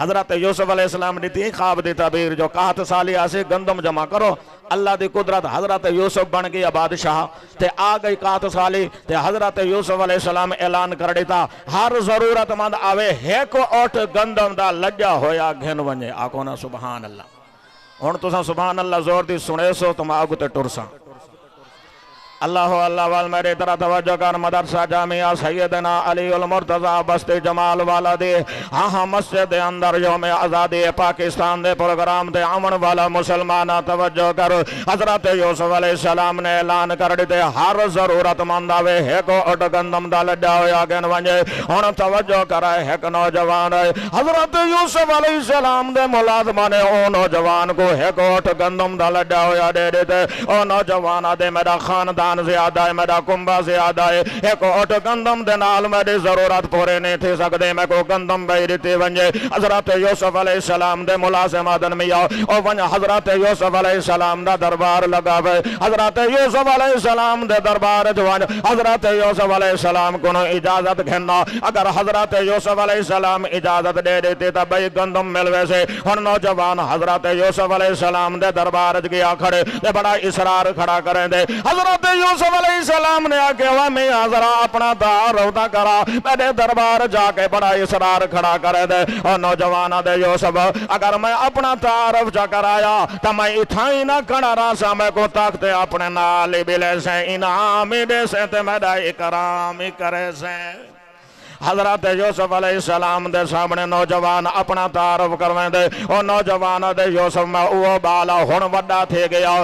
حضرت یوسف علیہ السلام نے تھی خواب دی تعبیر جو 61 سالی آسے گندم جمع کرو اللہ دی قدرت حضرت یوسف بن گئی بادشاہ تے آ گئی 61 سالی تے حضرت یوسف علیہ السلام اعلان کر دیتا ہر ضرورت مند آوے ایک اوٹ گندم دا لجا ہویا گھن ونجے آکو نا سبحان اللہ ہن تساں سبحان اللہ زور دی سنے سو تم آگو تے ٹرساں اللہ اللہ وال میرے طرح توجہ کر مدرسہ جامعہ سیدنا علی المرتضی بستی جمال والا دے ہاں مسجد اندر یوم آزادی پاکستان دے پروگرام دے آمن والا مسلمانہ توجہ کر حضرت یوسف علیہ السلام نے اعلان کر دیتے ہر ضرورت مند آوے ایک اٹھ گندم دا لڈا ہویا گن ونجے ہن توجہ کرائے ایک نوجوان ہے حضرت یوسف علیہ السلام دے ملازمہ نے او نوجوان کو ایک اٹھ گندم دا لڈا ہویا دے دیتے او نوجوان دے میرا خاندان زیادہ ہے میرا کنبہ زیادہ ہے ایک اوٹ گندم دے نال میری ضرورت پورے نہیں تھی سکتے میں کو گندم بھائی دیتی ونجے حضرت یوسف علیہ السلام دے ملازم آدن میں آؤ اور ونجا حضرت یوسف علیہ السلام دا دربار لگا ہوئے حضرت یوسف علیہ السلام دے دربار جوان حضرت یوسف علیہ السلام کو اجازت گھننا اگر حضرت یوسف علیہ السلام اجازت دے دیتے تا بھائی گندم ملوے سے ہن نوجوان حضرت یوسف علیہ السلام دے دربار گیا کھڑے دے بڑا اصرار کھڑا کریں دے حضرت یوسف علیہ السلام نے آکے میں ذرا اپنا تعارف کرا میرے دربار جا کے بڑا اصرار کھڑا کرے دے اور نوجوان دے یوسف اگر میں اپنا تعارف جا کرایا تو میں اتھائی نہ کھڑا رہا سا میں کو تاکتے اپنے نالی بلے سے انعامی دے سے تے میرا اکرامی کرے سے حضرت یوسف علیہ السلام دے سامنے نوجوان اپنا تعارف کرویں دے اور نوجوان دے یوسف میں او بالا ہن وڈا تھے گیا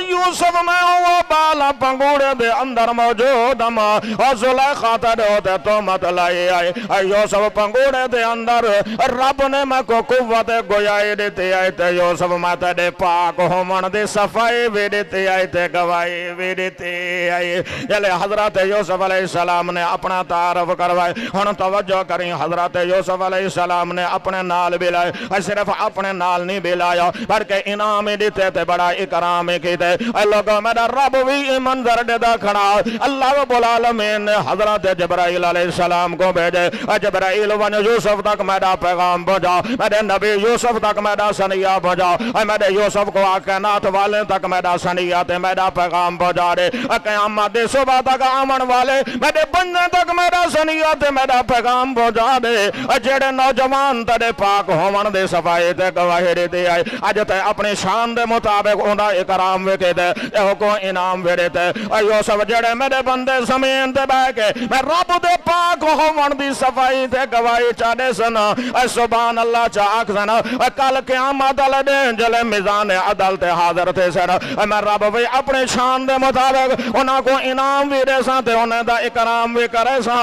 یوسف میں او بالا پنگوڑے دے اندر موجود اور زلیخا تے تو مت لائی آئے یوسف پنگوڑے دے اندر رب نے میں کو قوت گویائی دیتی آئے تے یوسف میں تے پاک ہومن دے صفائی بھی دیتی آئے تے گوائی بھی دیتی آئے یلے حضرت یوسف علیہ السلام نے اپنا تعارف کروائے ہن توجہ کریں حضرت یوسف علیہ السلام نے اپنے نال بھی لائے صرف اپنے نال نہیں بھی لایا بلکہ انعام دیتے تھے بڑا اکرام کیتے اے لوگوں میرا رب بھی منظر دیدہ کھڑا اللہ رب العالمین نے حضرت جبرائیل علیہ السلام کو بھیجے جبرائیل ون یوسف تک میرا پیغام پہنچا میرے نبی یوسف تک میرا سنیہ پہنچا میرے یوسف کو کائنات والے تک میرا سنیہ تے میرا پیغام پہنچا دے قیامت صبح تک آمن والے میرے بننے تک میرا سنیہ تے میرا پیغام پہنچا دے جڑے نوجوان تیرے پاک ہومن دے صفائی تے گواہی دیتے آئے اج تے اپنی شان دے مطابق انہا اکرام وکے دے اے کو انعام ویڑے تے یوسف جڑے میرے بندے زمین تے بہ کے میں رب دے پاک ہومن دی صفائی تے گواہی چاہے سنا سبحان اللہ چاک سنا کل قیامت والے دن جلے میزان عدل تے حاضر تھے سر میں رب بھی اپنے شان دے مطابق انہاں کو انعام بھی دے سا تے انہیں دا اکرام بھی کرے سا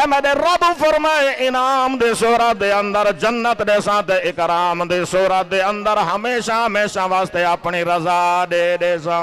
میرے رب فرمائے انعام دے صورت دے اندر جنت دے ساتھ اکرام دے صورت دے اندر ہمیشہ ہمیشہ واسطے اپنی رضا دے سا